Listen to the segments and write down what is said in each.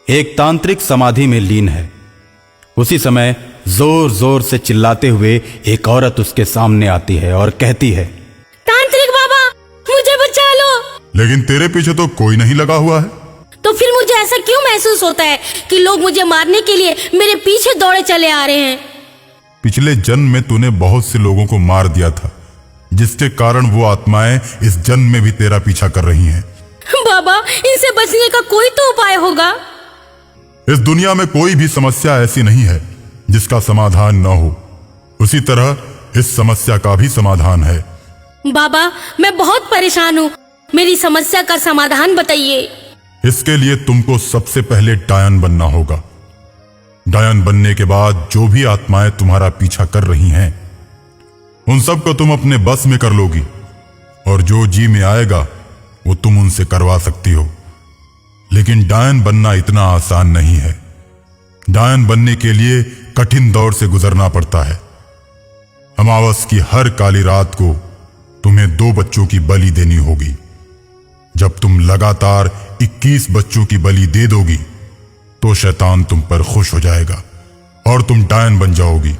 एक तांत्रिक समाधि में लीन है। उसी समय जोर जोर से चिल्लाते हुए एक औरत उसके सामने आती है और कहती है, तांत्रिक बाबा, मुझे बचा लो। लेकिन तेरे पीछे तो कोई नहीं लगा हुआ है। तो फिर मुझे ऐसा क्यों महसूस होता है कि लोग मुझे मारने के लिए मेरे पीछे दौड़े चले आ रहे हैं? पिछले जन्म में तूने बहुत से लोगों को मार दिया था, जिसके कारण वो आत्माएं इस जन्म में भी तेरा पीछा कर रही हैं। बाबा, इनसे बचने का कोई तो उपाय होगा। इस दुनिया में कोई भी समस्या ऐसी नहीं है जिसका समाधान न हो। उसी तरह इस समस्या का भी समाधान है। बाबा, मैं बहुत परेशान हूँ, मेरी समस्या का समाधान बताइए। इसके लिए तुमको सबसे पहले डायन बनना होगा। डायन बनने के बाद जो भी आत्माएं तुम्हारा पीछा कर रही हैं, उन सब को तुम अपने बस में कर लोगी, और जो जी में आएगा वो तुम उनसे करवा सकती हो। लेकिन डायन बनना इतना आसान नहीं है। डायन बनने के लिए कठिन दौर से गुजरना पड़ता है। अमावस की हर काली रात को तुम्हें 2 बच्चों की बलि देनी होगी। जब तुम लगातार 21 बच्चों की बलि दे दोगी तो शैतान तुम पर खुश हो जाएगा और तुम डायन बन जाओगी।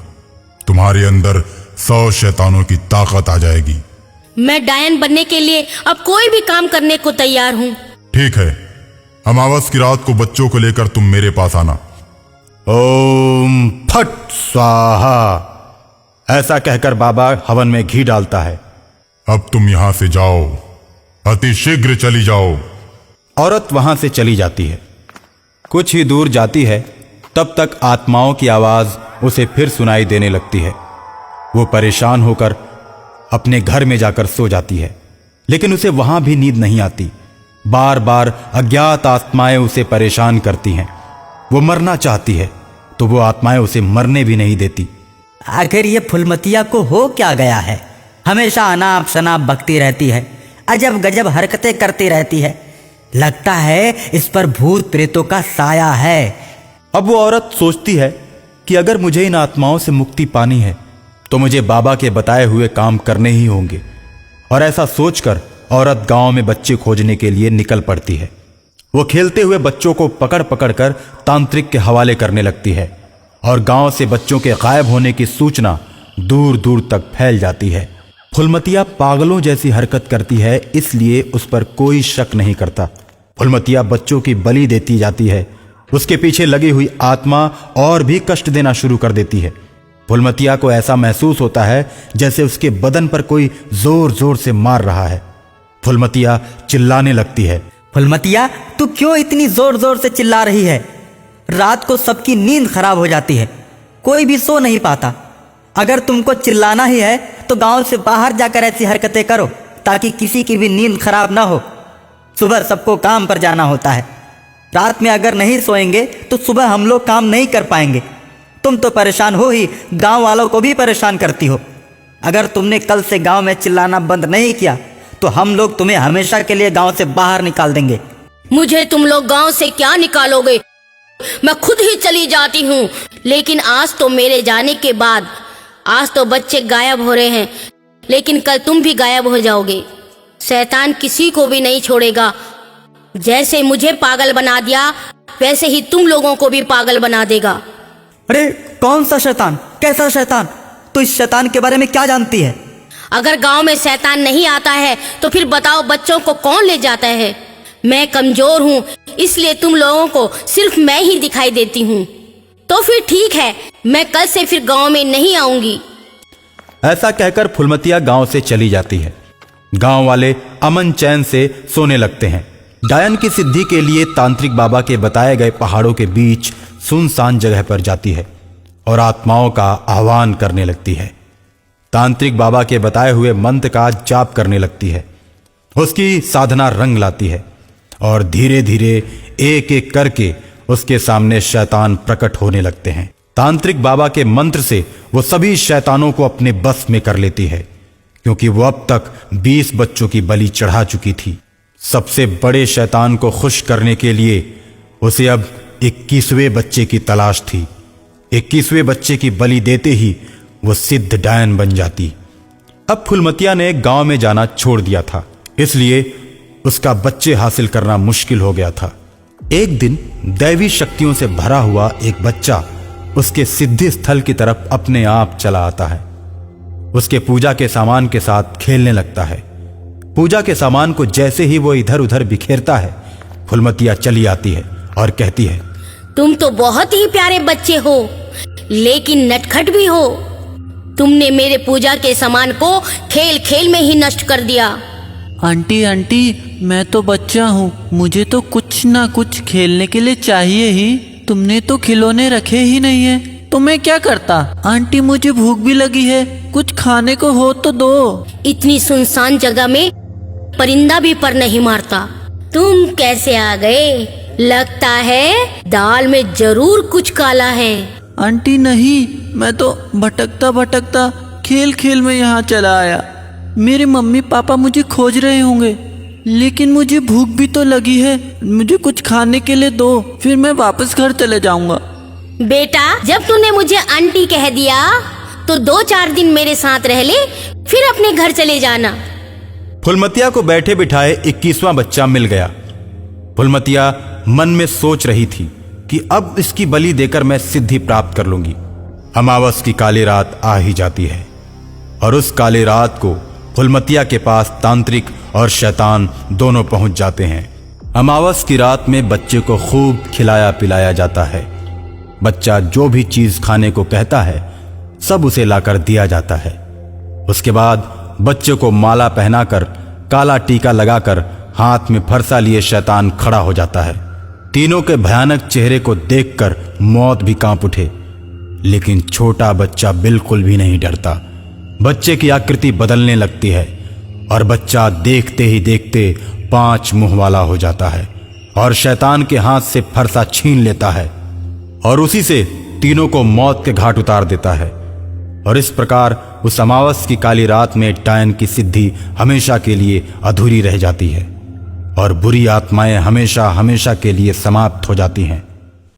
तुम्हारे अंदर 100 शैतानों की ताकत आ जाएगी। मैं डायन बनने के लिए अब कोई भी काम करने को तैयार हूँ। ठीक है, अमावस की रात को बच्चों को लेकर तुम मेरे पास आना। ओम फट स्वाहा, ऐसा कहकर बाबा हवन में घी डालता है। अब तुम यहां से जाओ, अति शीघ्र चली जाओ। औरत वहां से चली जाती है। कुछ ही दूर जाती है, तब तक आत्माओं की आवाज उसे फिर सुनाई देने लगती है। वो परेशान होकर अपने घर में जाकर सो जाती है, लेकिन उसे वहां भी नींद नहीं आती। बार बार अज्ञात आत्माएं उसे परेशान करती हैं। वो मरना चाहती है तो वो आत्माएं उसे मरने भी नहीं देती। आखिर ये फुलमतिया को हो क्या गया है? हमेशा अनाप शनाप बकती रहती है, अजब गजब हरकतें करती रहती है। लगता है इस पर भूत प्रेतों का साया है। अब वो औरत सोचती है कि अगर मुझे इन आत्माओं से मुक्ति पानी है तो मुझे बाबा के बताए हुए काम करने ही होंगे। और ऐसा सोचकर औरत गांव में बच्चे खोजने के लिए निकल पड़ती है। वो खेलते हुए बच्चों को पकड़ पकड़ कर तांत्रिक के हवाले करने लगती है और गांव से बच्चों के गायब होने की सूचना दूर दूर तक फैल जाती है। फुलमतिया पागलों जैसी हरकत करती है, इसलिए उस पर कोई शक नहीं करता। फुलमतिया बच्चों की बलि देती जाती है। उसके पीछे लगी हुई आत्मा और भी कष्ट देना शुरू कर देती है। फुलमतिया को ऐसा महसूस होता है जैसे उसके बदन पर कोई जोर जोर से मार रहा है। फुलमतिया चिल्लाने लगती है, फुलमतिया, तू क्यों इतनी जोर जोर से चिल्ला रही है? रात को सबकी नींद खराब हो जाती है, कोई भी सो नहीं पाता। अगर तुमको चिल्लाना ही है तो गांव से बाहर जाकर ऐसी हरकतें करो ताकि किसी की भी नींद खराब ना हो। सुबह सबको काम पर जाना होता है। रात में अगर नहीं सोएंगे तो सुबह हम लोग काम नहीं कर पाएंगे। तुम तो परेशान हो ही, गांव वालों को भी परेशान करती हो। अगर तुमने कल से गांव में चिल्लाना बंद नहीं किया तो हम लोग तुम्हें हमेशा के लिए गांव से बाहर निकाल देंगे। मुझे तुम लोग गांव से क्या निकालोगे? मैं खुद ही चली जाती हूँ। लेकिन आज तो मेरे जाने के बाद, आज तो बच्चे गायब हो रहे हैं, लेकिन कल तुम भी गायब हो जाओगे। शैतान किसी को भी नहीं छोड़ेगा। जैसे मुझे पागल बना दिया वैसे ही तुम लोगों को भी पागल बना देगा। अरे कौन सा शैतान? कैसा शैतान? तू इस शैतान के बारे में क्या जानती है? अगर गांव में शैतान नहीं आता है तो फिर बताओ बच्चों को कौन ले जाता है? मैं कमजोर हूँ, इसलिए तुम लोगों को सिर्फ मैं ही दिखाई देती हूँ। तो फिर ठीक है, मैं कल से फिर गांव में नहीं आऊंगी। ऐसा कहकर फुलमतिया गांव से चली जाती है। गांव वाले अमन चैन से सोने लगते हैं। डायन की सिद्धि के लिए तांत्रिक बाबा के बताए गए पहाड़ों के बीच सुनसान जगह पर जाती है और आत्माओं का आह्वान करने लगती है। तांत्रिक बाबा के बताए हुए मंत्र का जाप करने लगती है। उसकी साधना रंग लाती है और धीरे धीरे एक एक करके उसके सामने शैतान प्रकट होने लगते हैं। तांत्रिक बाबा के मंत्र से वो सभी शैतानों को अपने बस में कर लेती है, क्योंकि वो अब तक 20 बच्चों की बलि चढ़ा चुकी थी। सबसे बड़े शैतान को खुश करने के लिए उसे अब 21वें बच्चे की तलाश थी। 21वें बच्चे की बलि देते ही वो सिद्ध डायन बन जाती। अब फुलमतिया ने गांव में जाना छोड़ दिया था, इसलिए उसका बच्चे हासिल करना मुश्किल हो गया था। एक दिन दैवी शक्तियों से भरा हुआ एक बच्चा उसके सिद्धि स्थल की तरफ अपने आप चला आता है। उसके पूजा के सामान के साथ खेलने लगता है। पूजा के सामान को जैसे ही वो इधर उधर बिखेरता है, फुलमतिया चली आती है और कहती है, तुम तो बहुत ही प्यारे बच्चे हो, लेकिन नटखट भी हो। तुमने मेरे पूजा के सामान को खेल खेल में ही नष्ट कर दिया। आंटी आंटी, मैं तो बच्चा हूँ, मुझे तो कुछ ना कुछ खेलने के लिए चाहिए ही। तुमने तो खिलौने रखे ही नहीं है, तो मैं क्या करता। आंटी मुझे भूख भी लगी है, कुछ खाने को हो तो दो। इतनी सुनसान जगह में परिंदा भी पर नहीं मारता। तुम कैसे आ गए? लगता है दाल में जरूर कुछ काला है। आंटी नहीं, मैं तो भटकता भटकता खेल खेल में यहाँ चला आया। मेरे मम्मी पापा मुझे खोज रहे होंगे, लेकिन मुझे भूख भी तो लगी है। मुझे कुछ खाने के लिए दो, फिर मैं वापस घर चले जाऊंगा। बेटा, जब तूने मुझे आंटी कह दिया तो 2-4 दिन मेरे साथ रह ले, फिर अपने घर चले जाना। फुलमतिया को बैठे बिठाए 21वां बच्चा मिल गया। फुलमतिया मन में सोच रही थी कि अब इसकी बलि देकर मैं सिद्धि प्राप्त कर लूंगी। अमावस की काली रात आ ही जाती है और उस काली रात को फुलमतिया के पास तांत्रिक और शैतान दोनों पहुंच जाते हैं। अमावस की रात में बच्चे को खूब खिलाया पिलाया जाता है। बच्चा जो भी चीज खाने को कहता है सब उसे लाकर दिया जाता है। उसके बाद बच्चे को माला पहनाकर, काला टीका लगाकर, हाथ में फरसा लिए शैतान खड़ा हो जाता है। तीनों के भयानक चेहरे को देखकर मौत भी कांप उठे, लेकिन छोटा बच्चा बिल्कुल भी नहीं डरता। बच्चे की आकृति बदलने लगती है और बच्चा देखते ही देखते 5 मुंह वाला हो जाता है और शैतान के हाथ से फरसा छीन लेता है और उसी से तीनों को मौत के घाट उतार देता है। और इस प्रकार उस अमावस की काली रात में डायन की सिद्धि हमेशा के लिए अधूरी रह जाती है और बुरी आत्माएं हमेशा हमेशा के लिए समाप्त हो जाती हैं।